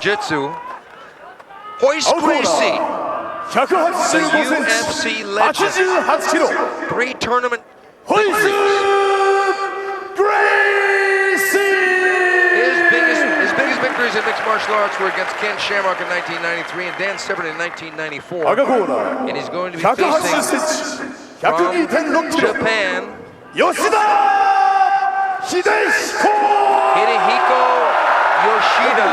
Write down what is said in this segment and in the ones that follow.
jiu-jitsu. Royce Gracie, the UFC legend, 3 tournament victories. His biggest victories in mixed martial arts were against Ken Shamrock in 1993 and Dan Severn in 1994. And he's going to be facing from Japan, Hidehiko Yoshida,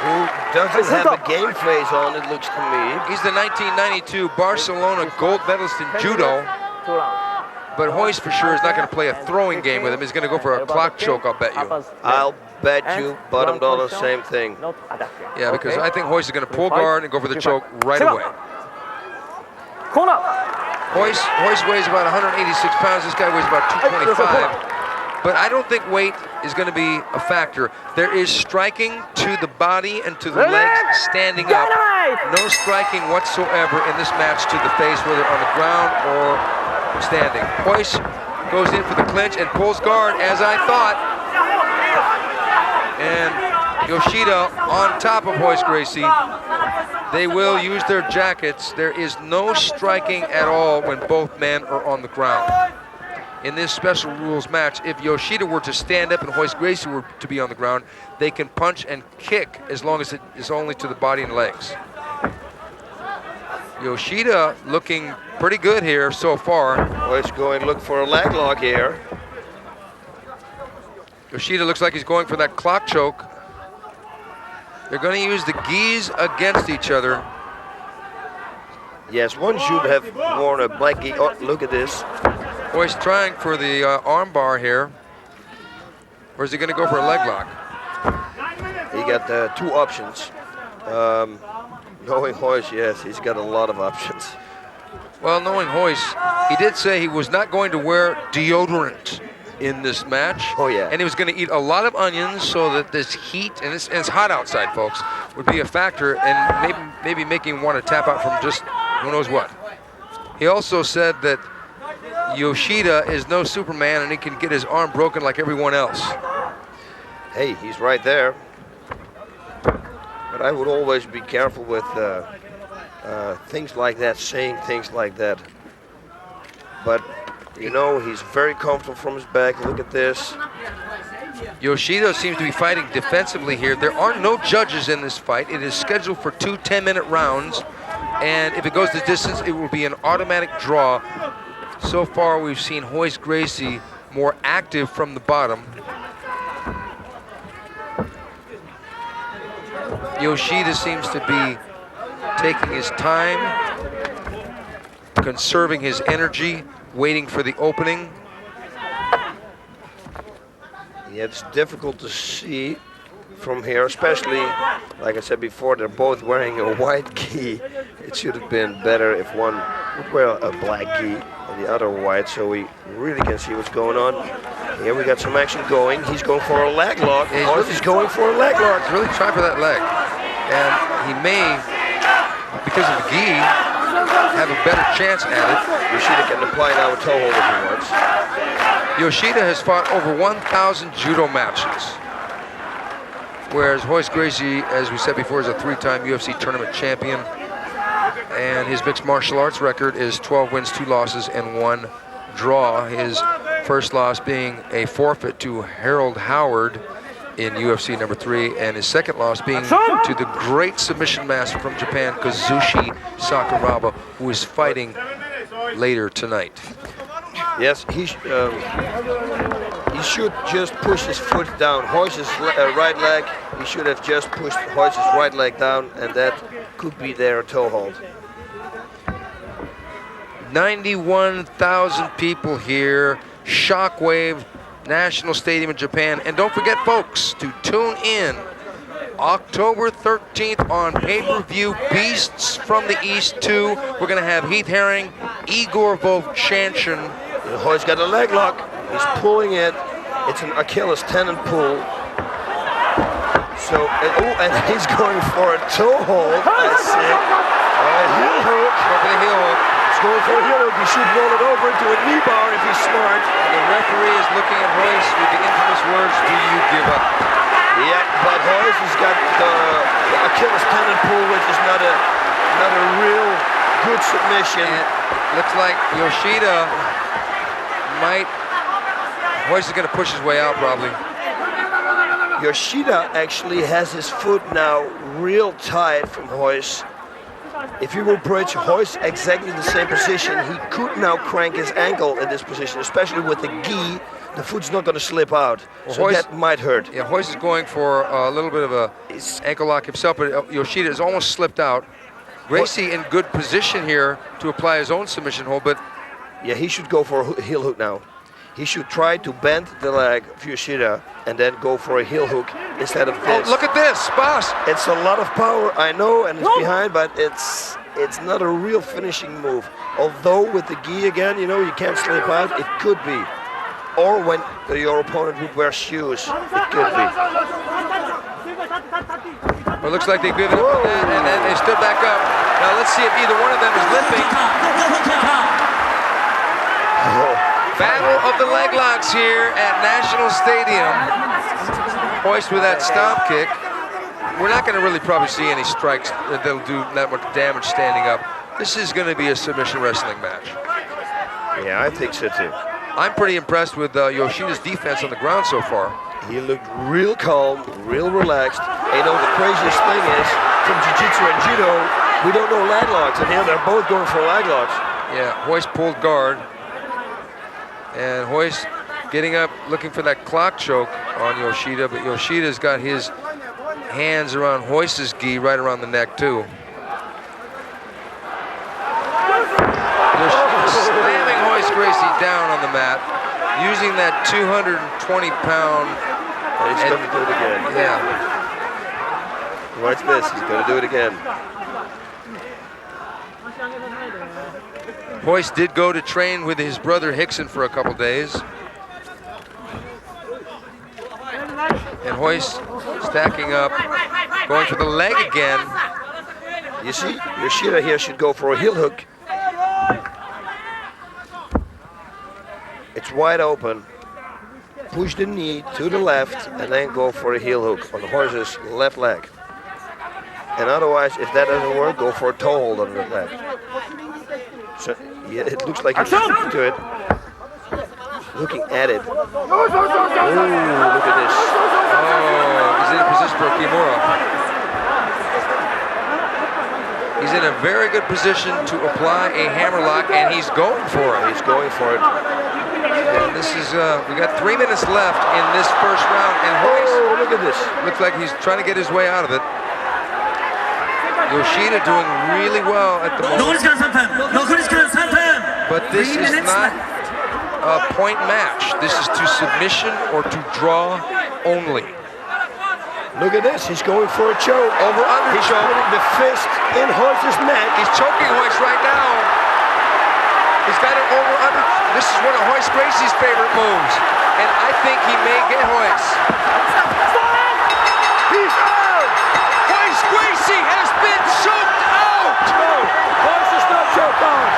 who doesn't have a game face on, it looks to me. He's the 1992 Barcelona gold medalist in judo. But Royce for sure is not going to play a throwing game with him. He's going to go for a clock choke, I'll bet you. I'll bet you bottom dollar, same thing. Yeah, because I think Royce is going to pull guard and go for the choke right away. Royce weighs about 186 pounds. This guy weighs about 225. But I don't think weight is going to be a factor. There is striking to the body and to the legs standing up. No striking whatsoever in this match to the face, whether on the ground or standing. Royce goes in for the clinch and pulls guard, as I thought. And Yoshida on top of Royce Gracie. They will use their jackets. There is no striking at all when both men are on the ground. In this special rules match, if Yoshida were to stand up and Royce Gracie were to be on the ground, they can punch and kick as long as it is only to the body and legs. Yoshida looking pretty good here so far. Royce going look for a leg lock here. Yoshida looks like he's going for that clock choke. They're going to use the gis against each other. Yes, one should have worn a black gi. Oh, look at this. Royce trying for the arm bar here. Or is he going to go for a leg lock? He got 2 options. Knowing Royce, yes, he's got a lot of options. Well, knowing Royce, he did say he was not going to wear deodorant in this match. Oh, yeah. And he was going to eat a lot of onions so that this heat, and it's hot outside, folks, would be a factor and maybe making him want to tap out from just who knows what. He also said that Yoshida is no Superman and he can get his arm broken like everyone else. Hey, he's right there. But I would always be careful with things like that, saying things like that. But, you know, he's very comfortable from his back. Look at this. Yoshida seems to be fighting defensively here. There are no judges in this fight. It is scheduled for 2 10-minute rounds. And if it goes the distance, it will be an automatic draw. So far, we've seen Royce Gracie more active from the bottom. Yoshida seems to be taking his time, conserving his energy, waiting for the opening. Yeah, it's difficult to see from here, especially, like I said before, they're both wearing a white gi. It should have been better if one would wear a black gi and the other white, so we really can see what's going on. Here we got some action going. He's going for a leg lock. He's going for a leg lock. He's really trying for that leg. And he may, because of the gi, have a better chance at it. Yoshida can apply now a toe hold if he wants. Yoshida has fought over 1,000 judo matches, whereas Royce Gracie, as we said before, is a 3-time UFC tournament champion. And his mixed martial arts record is 12 wins, 2 losses, and 1 draw. His first loss being a forfeit to Harold Howard in UFC number 3, and his second loss being to the great submission master from Japan, Kazushi Sakuraba, who is fighting later tonight. Yes, he should just push his foot down. Royce's right leg, he should have just pushed Royce's right leg down, and that could be their toe hold. 91,000 people here, Shockwave National Stadium in Japan. And don't forget, folks, to tune in October 13th on pay-per-view Beasts from the East 2. We're going to have Heath Herring, Igor Vovchanchin. Royce got a leg lock. He's pulling it. It's an Achilles tendon pull. So, and he's going for a toe hold. I see. Heel hook. Heel hook. He's going for a heel hook. He should roll it over into a knee bar if he's smart. And the referee is looking at Royce with the infamous words, "Do you give up?" submission. And looks like Yoshida might. Hoist is going to push his way out probably. Yoshida actually has his foot now real tight from Hoist. If he will bridge Hoist exactly the same position, he could now crank his ankle in this position, especially with the gi. The foot's not going to slip out, well, so Hoist, that might hurt. Yeah, Hoist is going for a little bit of a ankle lock himself, but Yoshida has almost slipped out. Gracie in good position here to apply his own submission hold, but yeah, he should go for a heel hook now. He should try to bend the leg of Yoshida and then go for a heel hook instead of this. Oh, look at this, boss. It's a lot of power, I know, and it's behind, but it's not a real finishing move. Although with the gi again, you know, you can't slip out, it could be. Or when your opponent would wear shoes, it could be. Well, it looks like they've given up on that, and then they stood back up. Now let's see if either one of them is limping. Battle of the leg locks here at National Stadium. Hoist with that stomp kick. We're not going to really probably see any strikes that'll do that much damage standing up. This is going to be a submission wrestling match. Yeah, I think so too. I'm pretty impressed with Yoshida's defense on the ground so far. He looked real calm, real relaxed. And you know, the craziest thing is, from Jiu-Jitsu and Judo, we don't know leg locks, and here they're both going for leg locks. Yeah, Hoist pulled guard. And Hoist getting up, looking for that clock choke on Yoshida, but Yoshida's got his hands around Hoist's gi right around the neck too. Yoshida slamming Hoist Gracie down on the mat, using that 220-pound. And he's going to do it again. Yeah. Watch this, he's going to do it again. Hoist did go to train with his brother Hickson for a couple days. And Hoist stacking up, going for the leg again. You see, Yoshida here should go for a heel hook. It's wide open. Push the knee to the left and then go for a heel hook on the horse's left leg. And otherwise, if that doesn't work, go for a toe hold on the leg. So, yeah, it looks like he's looking to it. Looking at it. Ooh, look at this. Oh, he's in a position for a Kimura. He's in a very good position to apply a hammerlock, and he's going for it. He's going for it. And this is, we got 3 minutes left in this first round, and Hoist, look at this. Looks like he's trying to get his way out of it. Yoshida doing really well at the moment. But this is not a point match. This is to submission or to draw only. Look at this, he's going for a choke. Over under He's choke. putting the fist in Hoist's neck. He's choking Hoist right now. He's got it over under. This is one of Hoist Gracie's favorite moves. And I think he may get Hoist. He's out! Hoist Gracie has been choked out! No, Hoist is not choked out.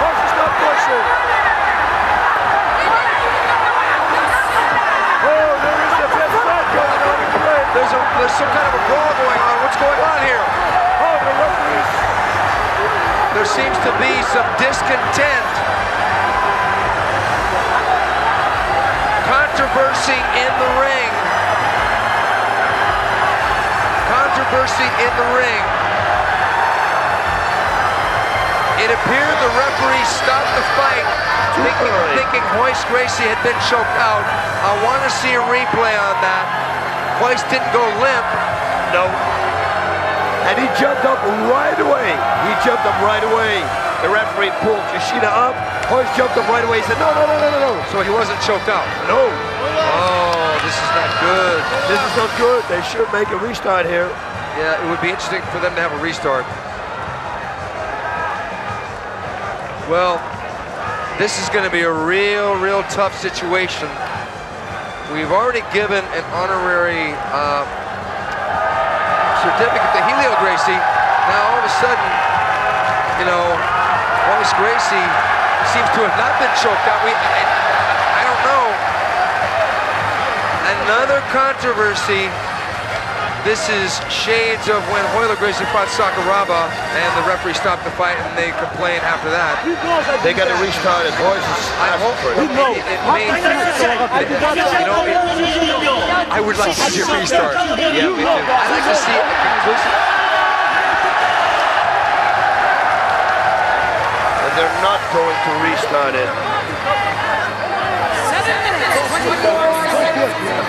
Hoist is not pushing. Oh, there is a big fight going on in the ring. There's some kind of a brawl going on. What's going on here? Oh, the referees. There seems to be some discontent. Controversy in the ring. Controversy in the ring. It appeared the referee stopped the fight, thinking Hoist Gracie had been choked out. I want to see a replay on that. Hoist didn't go limp. No. And he jumped up right away. He jumped up right away. The referee pulled Yoshida up. Hoist jumped up right away. He said, no, no, no, no, no, no. So he wasn't choked out. No. Oh, this is not good. This is not good. They should make a restart here. Yeah, it would be interesting for them to have a restart. Well, this is going to be a real tough situation. We've already given an honorary certificate to Helio Gracie. Now all of a sudden, you know, Hoist Gracie seems to have not been choked out. I don't know. Another controversy this is shades of when Royler Gracie fought Sakuraba and the referee stopped the fight and they complained after that. They got to restart it. Boys, I hope it may, I would like to see a restart. Yeah, me too. I'd like to see a conclusive. And they're not going to restart it.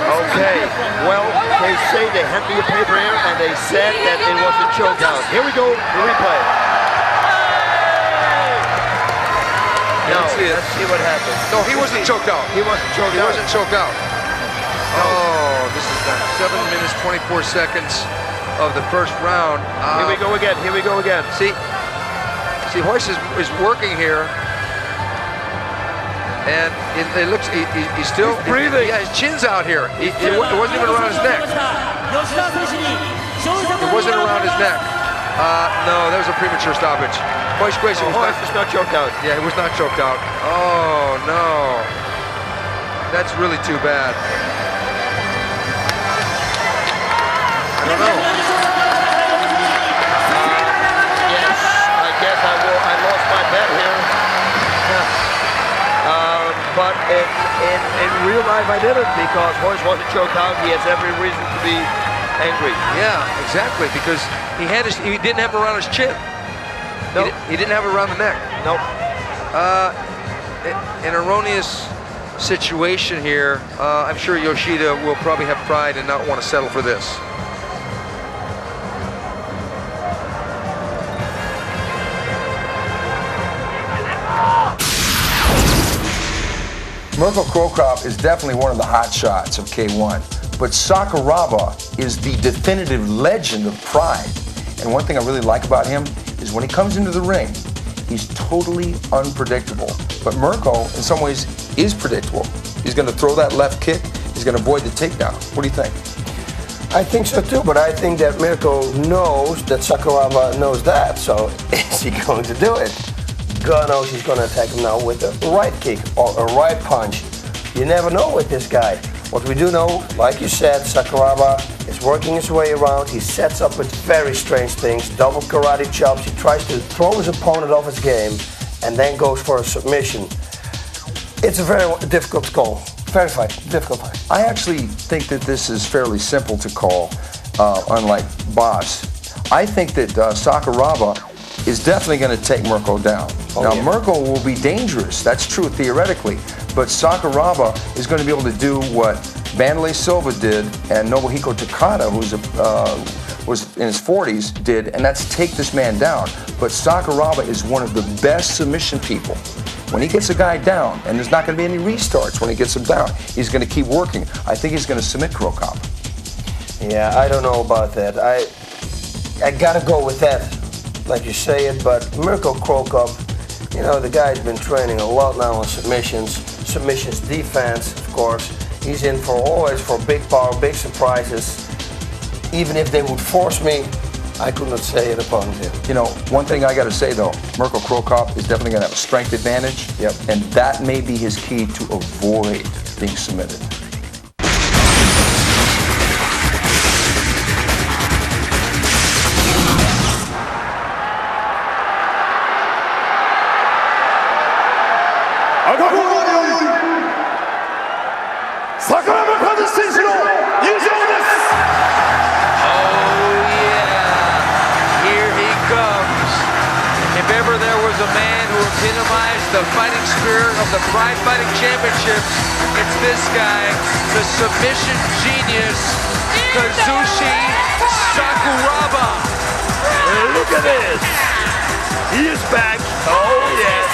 Okay, well, they say they hand me a paper here and they said that it was a chokeout. Here we go, the replay. No, let's see what happens. No, he wasn't choked out. He wasn't choked out. He wasn't choked out. Oh, this is done. 7 minutes, 24 seconds of the first round. Here we go again, here we go again. See, Royce is working here. And it looks, he's still breathing. Yeah, his chin's out here. It wasn't even around his neck. It wasn't around his neck. No, that was a premature stoppage. Royce Gracie was not choked out. Yeah, he was not choked out. Oh, no. That's really too bad. I don't know. Yes, I guess I lost my bet here. But in real life I didn't, because Royce wasn't choked out. He has every reason to be angry. Yeah, exactly, because he didn't have it around his chin. Nope. He didn't have it around the neck. Nope. An erroneous situation here. I'm sure Yoshida will probably have pride and not want to settle for this. Mirko Cro Cop is definitely one of the hot shots of K1, but Sakuraba is the definitive legend of Pride. And one thing I really like about him is when he comes into the ring, he's totally unpredictable. But Mirko, in some ways, is predictable. He's going to throw that left kick. He's going to avoid the takedown. What do you think? I think so too, but I think that Mirko knows that Sakuraba knows that. So is he going to do it? God knows he's going to attack him now with a right kick or a right punch. You never know with this guy. What we do know, like you said, Sakuraba is working his way around. He sets up with very strange things, double karate chops. He tries to throw his opponent off his game and then goes for a submission. It's a very difficult call. Very difficult fight. I actually think that this is fairly simple to call, unlike Boss. I think that Sakuraba is definitely going to take Mirko down. Now, Mirko will be dangerous. That's true theoretically. But Sakuraba is going to be able to do what Wanderlei Silva did and Nobuhiko Takada, who was in his 40s, did, and that's take this man down. But Sakuraba is one of the best submission people. When he gets a guy down, and there's not going to be any restarts when he gets him down, he's going to keep working. I think he's going to submit Cro Cop. Yeah, I don't know about that. I got to go with that, like you say it, but Mirko Cro Cop, you know, the guy's been training a lot now on submissions defense, of course. He's in for always for big power, big surprises. Even if they would force me, I could not say it upon him. You know, one thing I got to say though, Mirko Cro Cop is definitely going to have a strength advantage. Yep. And that may be his key to avoid being submitted. The fighting spirit of the Pride Fighting Championships. It's this guy, the submission genius, Kazushi Sakuraba. Look at this. He is back. Oh, yes.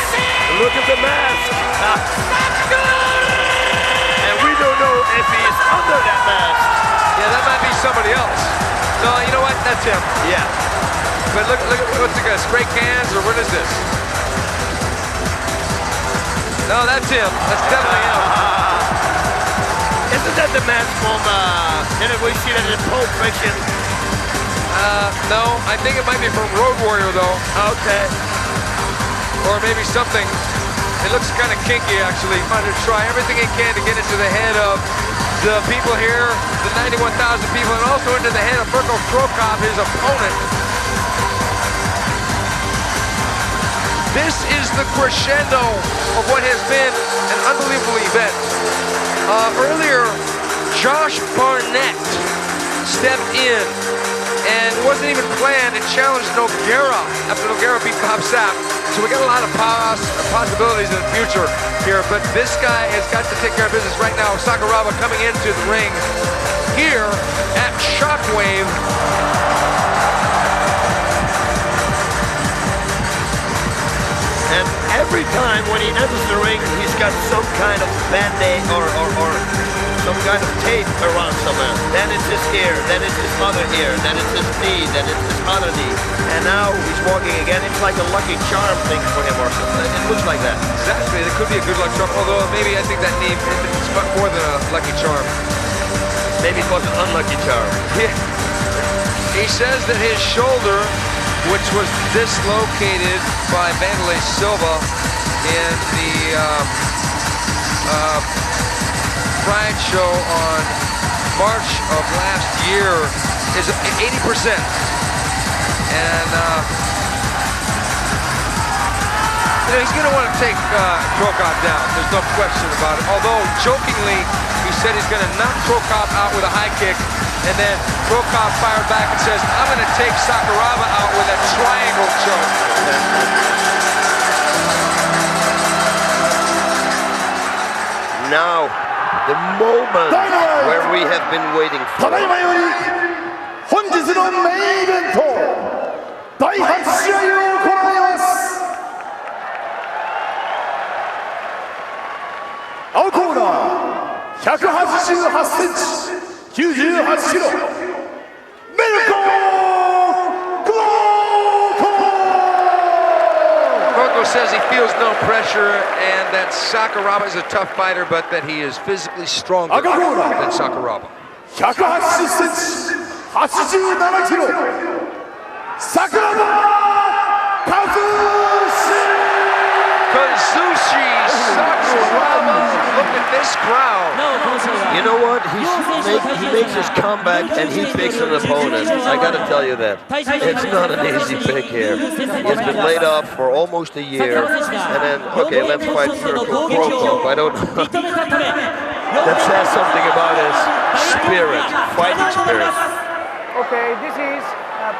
Look at the mask. And we don't know if he's under that mask. Yeah, that might be somebody else. No, you know what? That's him. Yeah. But look at what's the guy? Spray cans or what is this? No, that's him. That's definitely him. Isn't that the man from, didn't we see that in Pulp Fiction? No, I think it might be from Road Warrior, though. Okay. Or maybe something. It looks kind of kinky, actually. Trying to try everything he can to get into the head of the people here, the 91,000 people, and also into the head of Mirko Krokop, his opponent. This is the crescendo of what has been an unbelievable event. Earlier, Josh Barnett stepped in, and it wasn't even planned, and challenged Nogueira after Nogueira beat Bob Sapp. So we got a lot of possibilities in the future here, but this guy has got to take care of business right now. Sakuraba coming into the ring here at Shockwave. And every time when he enters the ring, he's got some kind of band-aid or some kind of tape around somewhere. Then it's his ear, then it's his other ear, then it's his knee, then it's his other knee. And now he's walking again. It's like a lucky charm thing for him or something. It looks like that. Exactly, it could be a good luck charm, although maybe I think that knee is much more than a lucky charm. Maybe it was an unlucky charm. Yeah. He says that his shoulder, which was dislocated by Wanderlei Silva in the Pride show on March of last year, is 80%. And he's going to want to take Krokop down. There's no question about it. Although, jokingly, he said he's going to knock Krokop out with a high kick, and then Krokop fired back and says, I'm going to take Sakuraba out with a triangle choke. Now, the moment where we have been waiting for. 本日のメインイベント第8試合を行います。青コーナー188センチ98キロメルコMirko says he feels no pressure and that Sakuraba is a tough fighter, but that he is physically stronger than Sakuraba. 180センチ87キロSakuraba Kazushi Sakuraba, look at this crowd. You know what? He makes his comeback and he picks an opponent. I gotta tell you that. It's not an easy pick here. He's been laid off for almost a year. And then, okay, let's fight Mirko Krokop. I don't know. That says something about his spirit, fighting spirit. Okay, this is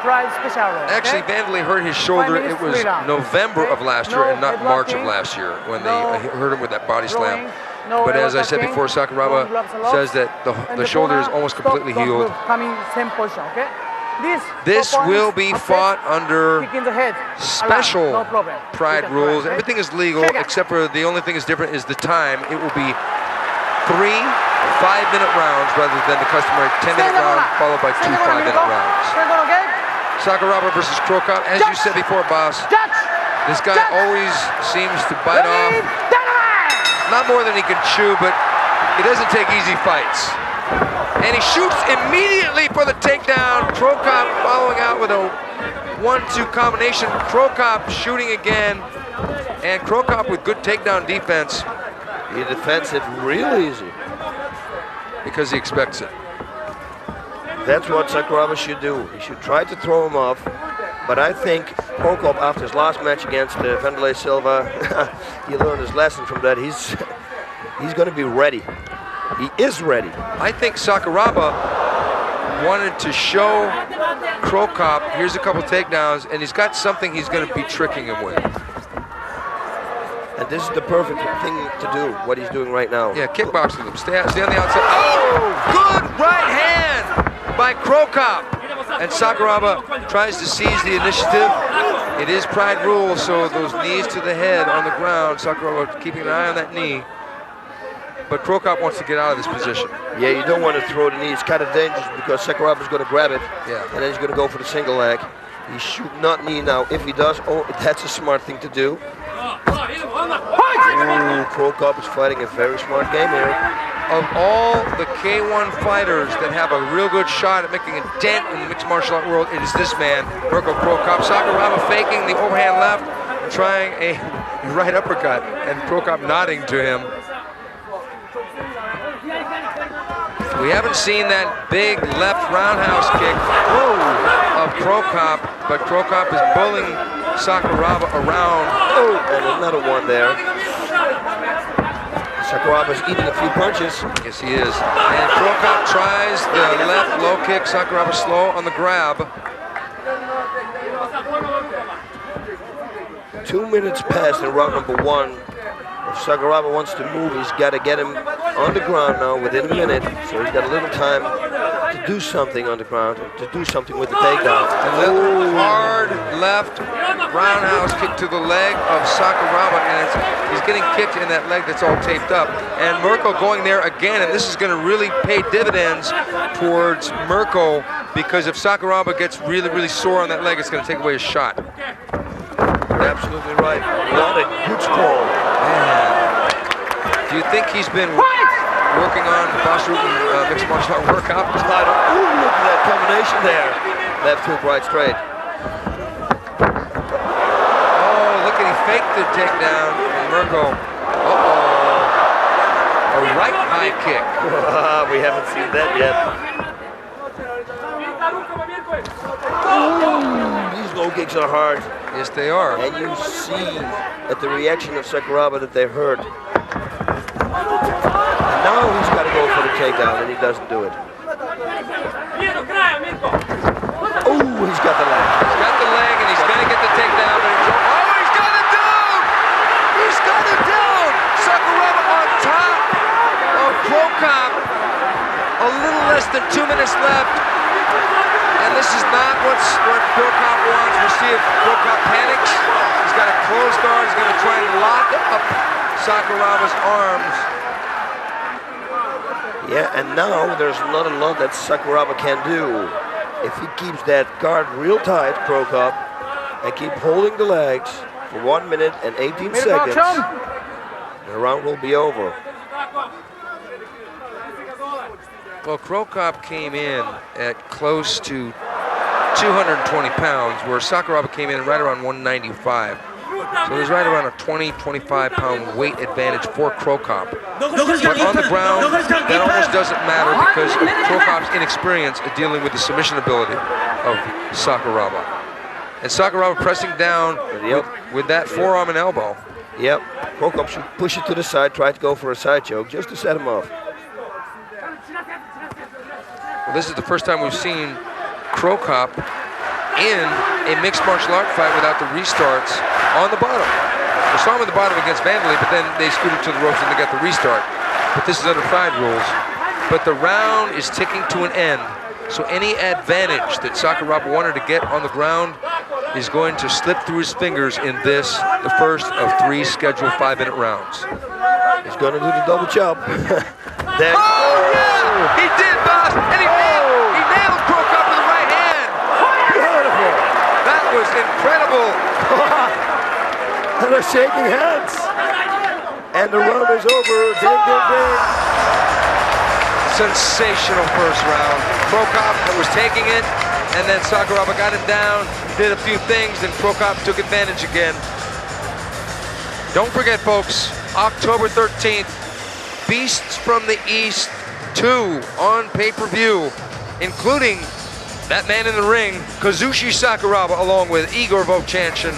Pride Special. Okay? Actually, Wanderlei hurt his shoulder. It was November of last year and not March of last year when they hurt him with that body slam. But as I said before, Sakuraba says that the shoulder is almost completely healed. Same position, okay? This will be fought under special Pride rules. Everything is legal, except for the only thing is different is the time. It will be 3 5-minute rounds rather than the customary 10-minute round followed by 2 5-minute rounds. Sakuraba versus Krokop, as you said before, boss. This guy always seems to bite off. Not more than he can chew, but he doesn't take easy fights. And he shoots immediately for the takedown. Krokop following out with a 1-2 combination. Krokop shooting again. And Krokop with good takedown defense. He defends it real easy. Because he expects it. That's what Sakuraba should do. He should try to throw him off. But I think Krokop, after his last match against Wanderlei Silva, he learned his lesson from that. He's going to be ready. He is ready. I think Sakuraba wanted to show Krokop, here's a couple takedowns, and he's got something he's going to be tricking him with. And this is the perfect thing to do, what he's doing right now. Yeah, kickboxing him. Stay on the outside. Oh, good right hand by Krokop. And Sakuraba tries to seize the initiative. It is Pride rules, so those knees to the head on the ground. Sakuraba keeping an eye on that knee. But Krokop wants to get out of this position. Yeah, you don't want to throw the knee. It's kind of dangerous because Sakuraba is going to grab it. Yeah. And then he's going to go for the single leg. He should not knee now. If he does, oh, that's a smart thing to do. Ooh, Krokop is fighting a very smart game here. Of all the K1 fighters that have a real good shot at making a dent in the mixed martial art world, it is this man, Mirko Krokop. Sakuraba faking the overhand left and trying a right uppercut, and Krokop nodding to him. We haven't seen that big left roundhouse kick of Krokop, but Krokop is bullying Sakuraba around. Oh, and another one there. Sakuraba's eating a few punches. Yes, he is. And Krokop tries the left low kick. Sakuraba slow on the grab. 2 minutes past in round number 1. If Sakuraba wants to move, he's got to get him on the ground now within a minute. So he's got a little time to do something on the ground, to do something with the takedown. A little hard left roundhouse kick to the leg of Sakuraba, and he's getting kicked in that leg that's all taped up. And MIRKO going there again, and this is going to really pay dividends towards MIRKO, because if Sakuraba gets really, really sore on that leg, it's going to take away his shot. Absolutely right. What a good call. Man. Do you think he's been working on Bosrutan mixed martial art workout? Ooh, look at that combination there. Left hook, right straight. Oh, look at he faked the takedown. And MIRKO. A right high kick. We haven't seen that yet. These low kicks are hard. Yes, they are. And you see at the reaction of Sakuraba that they're hurt. And now he's got to go for the takedown, and he doesn't do it. Oh, he's got the leg. He's got the leg, and he's going to get the takedown. But he's got it down! He's got it down! Sakuraba on top of Krokop. A little less than 2 minutes left. And this is not what Krokop wants. We'll see if Krokop panics. He's got a closed guard. He's going to try and lock up Sakuraba's arms. Yeah, and now there's not a lot that Sakuraba can do. If he keeps that guard real tight, Krokop, and keep holding the legs for 1 minute and 18 seconds, the round will be over. Well, Krokop came in at close to 220 pounds, where Sakuraba came in right around 195. So there's right around a 20-25 pound weight advantage for Krokop. But on the ground, that almost doesn't matter because of Krokop's inexperience at dealing with the submission ability of Sakuraba. And Sakuraba pressing down with that forearm and elbow. Yep, Krokop should push it to the side, try to go for a side choke just to set him off. Well, this is the first time we've seen Krokop in a mixed martial art fight without the restarts on the bottom. We saw him at the bottom against WANDERLEI, but then they scooted to the ropes and they got the restart. But this is under 5 rules. But the round is ticking to an end. So any advantage that Sakuraba wanted to get on the ground is going to slip through his fingers in this, the first of 3 scheduled 5-minute rounds. He's going to do the double chop. Then, yeah! He did, boss! And he nailed Krokop with the right hand! Beautiful! That was incredible! And they're shaking hands. And the round is over. Ding, ding, ding. Sensational first round. Krokop was taking it, and then Sakuraba got him down, did a few things, and Krokop took advantage again. Don't forget, folks, October 13th, Beasts from the East 2 on pay-per-view, including that man in the ring, Kazushi Sakuraba, along with Igor Vovchanchin,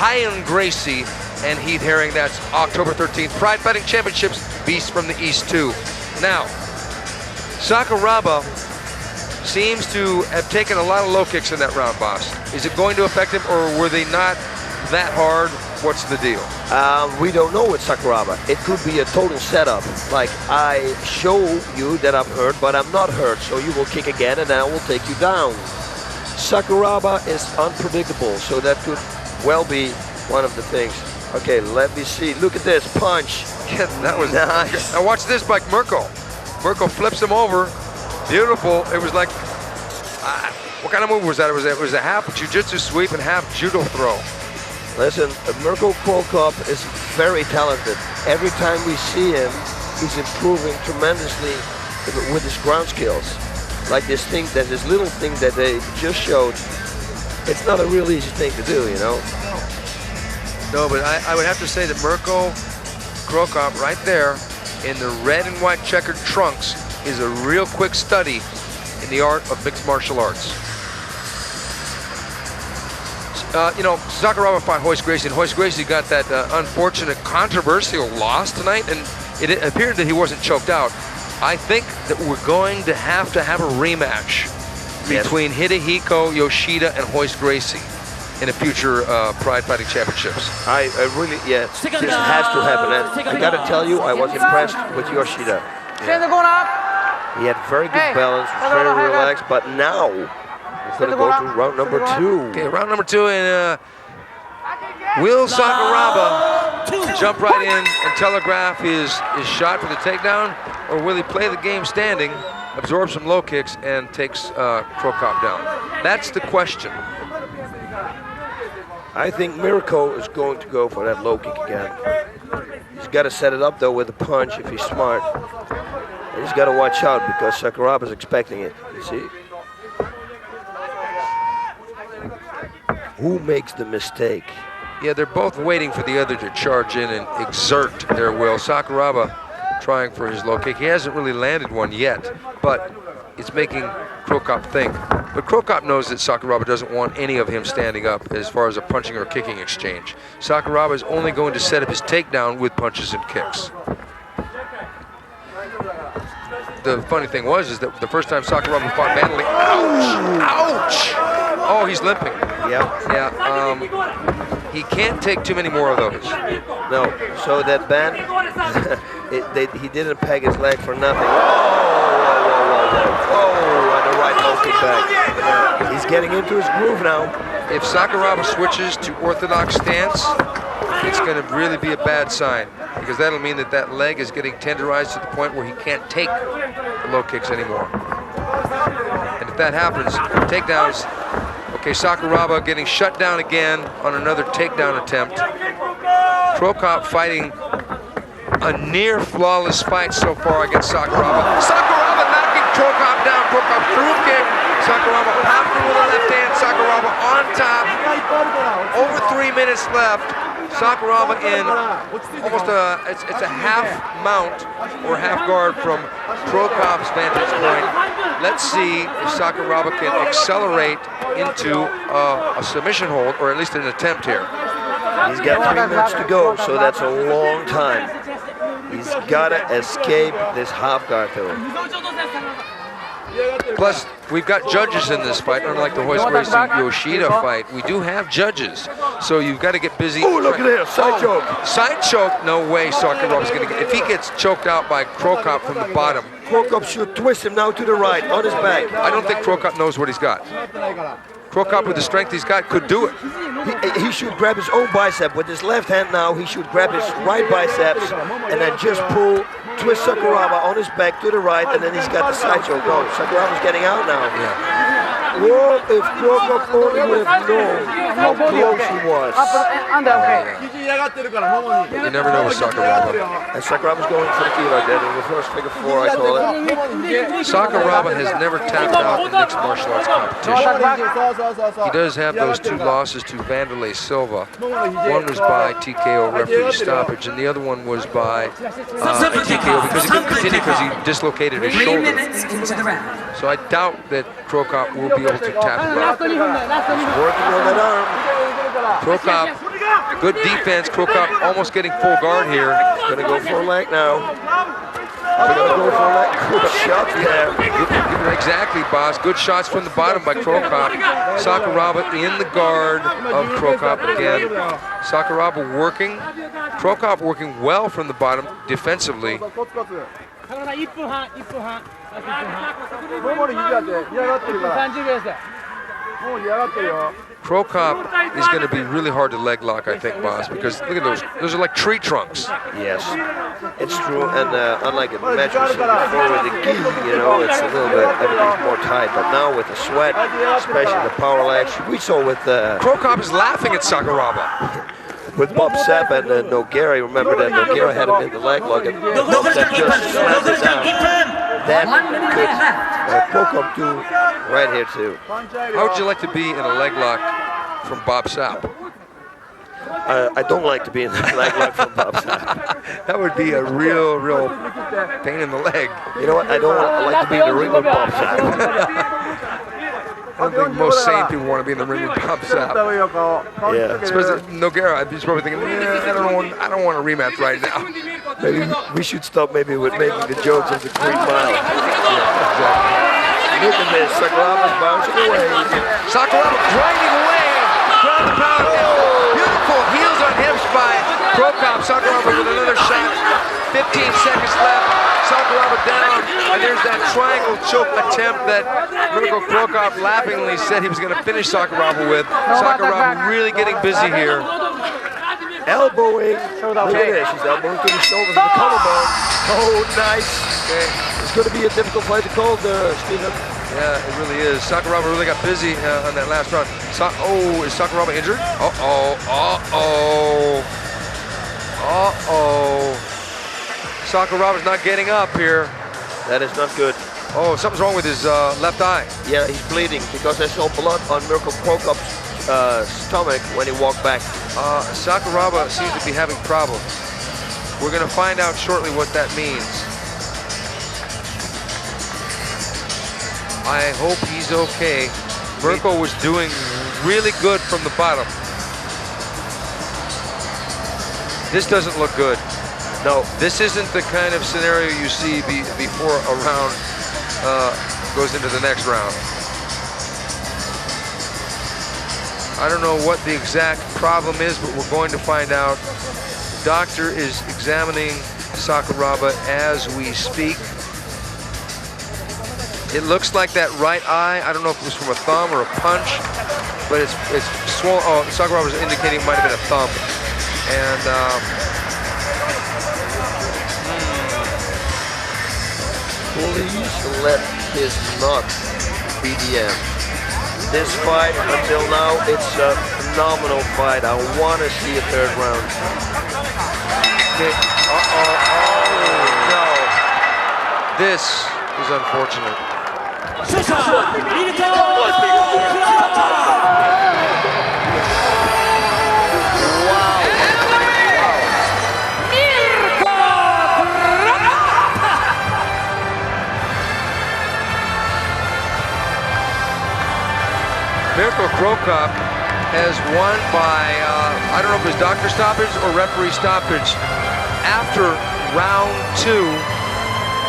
Ryan Gracie, and Heath Herring. That's October 13th. Pride Fighting Championships, Beasts from the East 2. Now, Sakuraba seems to have taken a lot of low kicks in that round, boss. Is it going to affect him, or were they not that hard? What's the deal? We don't know with Sakuraba. It could be a total setup. Like, I show you that I'm hurt, but I'm not hurt. So you will kick again, and I will take you down. Sakuraba is unpredictable, so that could well be one of the things. Okay, let me see. Look at this punch. Yeah, that was nice. Now watch this by MIRKO. MIRKO flips him over. Beautiful. It was like, what kind of move was that? It was a half jiu-jitsu sweep and half judo throw. Listen, MIRKO Krokop is very talented. Every time we see him, he's improving tremendously with his ground skills. Like this little thing that they just showed. It's not a real easy thing to do, you know? No, but I would have to say that MIRKO Krokop right there in the red and white checkered trunks is a real quick study in the art of mixed martial arts. You know, Sakuraba fought Royce Gracie, and Royce Gracie got that unfortunate, controversial loss tonight, and it appeared that he wasn't choked out. I think that we're going to have a rematch between Hidehiko Yoshida and Royce Gracie in the future Pride Fighting Championships. I really, this has to happen. And I gotta tell you, I was impressed with Yoshida. He had very good balance, was very relaxed, but now we're gonna go to round number 2. Okay, round number 2, and will Sakuraba jump right in and telegraph his shot for the takedown, or will he play the game standing, absorb some low kicks, and takes Krokop down? That's the question. I think MIRKO is going to go for that low kick again. He's got to set it up though with a punch if he's smart. And he's got to watch out because Sakuraba's expecting it. You see? Who makes the mistake? Yeah, they're both waiting for the other to charge in and exert their will. Sakuraba trying for his low kick. He hasn't really landed one yet, but it's making Krokop think. But Krokop knows that Sakuraba doesn't want any of him standing up as far as a punching or kicking exchange. Sakuraba is only going to set up his takedown with punches and kicks. The funny thing is that the first time Sakuraba fought Vandalay, ouch! Oh, he's limping. Yeah, he can't take too many more of those. No, so that band, he didn't peg his leg for nothing. Oh, and a right low kick back. He's getting into his groove now. If Sakuraba switches to orthodox stance, it's going to really be a bad sign, because that'll mean that that leg is getting tenderized to the point where he can't take the low kicks anymore. And if that happens, takedowns. Okay, Sakuraba getting shut down again on another takedown attempt. Krokop fighting a near flawless fight so far against Sakuraba. Sakuraba knocking Krokop down. Krokop through kick. Sakuraba popped with the left hand. Sakuraba on top. Over 3 minutes left. Sakuraba in almost it's a half mount or half guard from Krokop's vantage point. Let's see if Sakuraba can accelerate into a submission hold, or at least an attempt here. He's got 3 minutes to go, so that's a long time. He's got to escape this half guard though. Plus, we've got judges in this fight, unlike the Royce Gracie Yoshida fight. We do have judges, so you've got to get busy. Oh, look at this, side choke. Side choke, no way Sakuraba's going to get. If he gets choked out by Krokop from the bottom. Krokop should twist him now to the right, on his back. I don't think Krokop knows what he's got. Krokop, with the strength he's got, could do it. He should grab his own bicep. With his left hand now, he should grab his right biceps and then just pull, twist Sakuraba on his back to the right, and then he's got the side choke going. Sakuraba's getting out now. Yeah. What if Krokop only would have known how close he was? You never know with Sakuraba. And Sakuraba's going for the key like that in reverse figure 4, I call it. Sakuraba has never tapped out in mixed martial arts competition. He does have those 2 losses to Wanderlei Silva. One was by TKO referee stoppage, and the other one was by TKO because he couldn't continue because he dislocated his shoulder. So I doubt that Krokop will be able to tap him out. He's working on that arm. Krokop, good defense. Krokop almost getting full guard here. Gonna go for a leg now. Gonna go for a leg. Good shot there. Exactly, boss. Good shots from the bottom by Krokop. Sakuraba in the guard of Krokop again. Sakuraba working. Krokop working well from the bottom defensively. Krokop is going to be really hard to leg lock, I think, boss, because look at those. Those are like tree trunks. Yes, it's true. And unlike a match we saw before with the gi, you know, it's a little bit, everything's more tight. But now with the sweat, especially the power legs, we saw with Krokop is laughing at Sakuraba. With Bob Sapp and Nogueira, remember that Nogueira had him in the leg lock and that just slammed it down. That could Krokop do right here too. How would you like to be in a leg lock from Bob Sapp? I don't like to be in the leg lock from Bob Sapp. That would be a real pain in the leg. You know what? I don't like to be in the ring with Bob Sapp. I don't think most sane people want to be in the ring with Bob Sapp. Yeah. Especially Nogueira, he's probably thinking, I don't want a rematch right now. Maybe we should stop maybe with making the jokes of the Green Mile. Look at this, Sakurama's bouncing away. Sakuraba grinding away. Ground and pound. Beautiful heels on hips by Krokop. Sakuraba with another shot. 15 seconds left. Sakuraba down. And there's that triangle choke attempt that Mirko Krokop laughingly said he was going to finish Sakuraba with. Sakuraba really getting busy here. Elbowing. Look at this. She's elbowing to the shoulders of the collarbone. Oh, nice. Okay. It's going to be a difficult fight to call, Steven. Yeah, it really is. Sakuraba really got busy on that last round. Oh, is Sakuraba injured? Sakuraba's not getting up here. That is not good. Oh, something's wrong with his left eye. Yeah, he's bleeding because I saw blood on Mirko Krokop's stomach when he walked back. Sakuraba seems to be having problems. We're going to find out shortly what that means. I hope he's okay. Mirko was doing really good from the bottom. This doesn't look good. No, this isn't the kind of scenario you see before a round goes into the next round. I don't know what the exact problem is, but we're going to find out. The doctor is examining Sakuraba as we speak. It looks like that right eye, I don't know if it was from a thumb or a punch, but it's swollen. Oh, Sakuraba was indicating it might have been a thumb. And please let this not be the end. This fight, until now, it's a phenomenal fight. I want to see a third round. Okay. Oh, no. This is unfortunate. Mirko Krokop has won by, I don't know if it was doctor stoppage or referee stoppage. After round 2,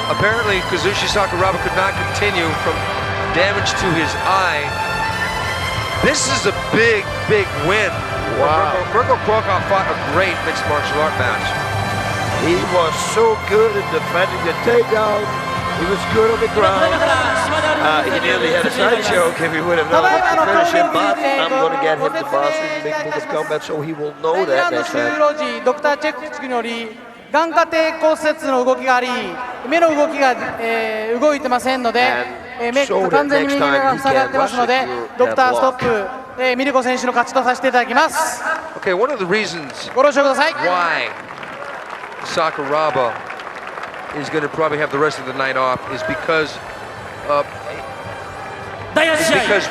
apparently Kazushi Sakuraba could not continue from damage to his eye. This is a big win. Wow. Mirko Krokop fought a great mixed martial art match. He was so good at defending the takedown. He was good on the ground. He nearly had a side choke if he would have known how to finish him, but I'm going to get him the boss in the big book of combat so he will know that next time. ドクターチェックにより眼下底骨折の動きがあり、目の動きが、動いてませんので、目完全に右目が塞がってますので、ドクターストップ、ミルコ選手の勝ちとさせていただきます。Okay, one of the reasons ご了承ください。 why Sakuraba is going to probably have the rest of the night off is because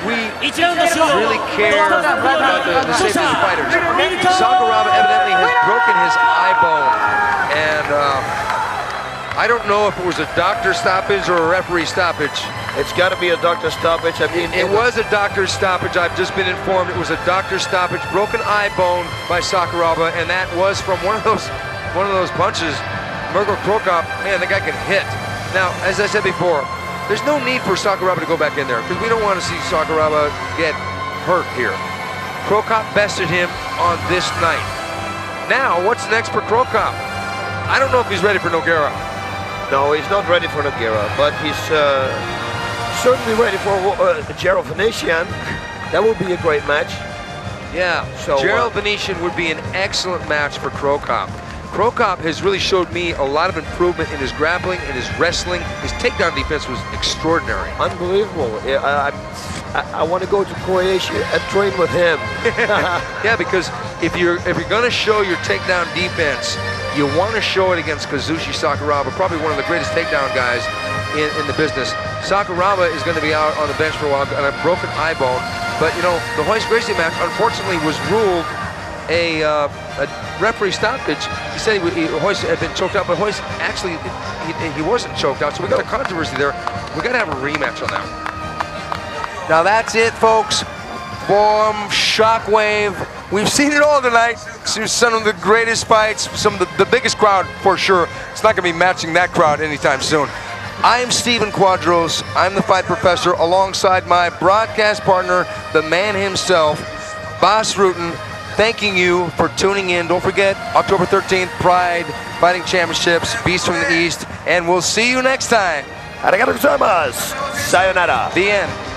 we really care about the safety of the fighters. Sakuraba evidently has broken his eye bone, and I don't know if it was a doctor stoppage or a referee stoppage. It's got to be a doctor stoppage. I mean, it was a doctor stoppage. I've just been informed it was a doctor stoppage, broken eye bone by Sakuraba, and that was from one of those punches. Mirko Krokop, man, the guy can hit. Now, as I said before, there's no need for Sakuraba to go back in there because we don't want to see Sakuraba get hurt here. Krokop bested him on this night. Now, what's next for Krokop? I don't know if he's ready for Nogueira. No, he's not ready for Nogueira, but he's certainly ready for JERREL VENETIAAM. That would be a great match. Yeah, so JERREL VENETIAAM would be an excellent match for Krokop. Krokop has really showed me a lot of improvement in his grappling, in his wrestling. His takedown defense was extraordinary. Unbelievable. I want to go to Croatia and train with him. Yeah, because if you're going to show your takedown defense, you want to show it against Kazushi Sakuraba, probably one of the greatest takedown guys in the business. Sakuraba is going to be out on the bench for a while on a broken eye bone. But, you know, the Royce Gracie match, unfortunately, was ruled a referee stoppage. He said Royce had been choked out, but Royce actually he wasn't choked out. So we got a controversy there. We got to have a rematch on that one. Now that's it, folks, from Shockwave. We've seen it all tonight. Some of the greatest fights, some of the biggest crowd for sure. It's not going to be matching that crowd anytime soon. I'm Stephen Quadros. I'm the Fight Professor, alongside my broadcast partner, the man himself, Bas Rutten. Thanking you for tuning in. Don't forget, October 13th, Pride Fighting Championships, Beast from the East, and we'll see you next time. Arigatou gozaimasu. Sayonara. The end.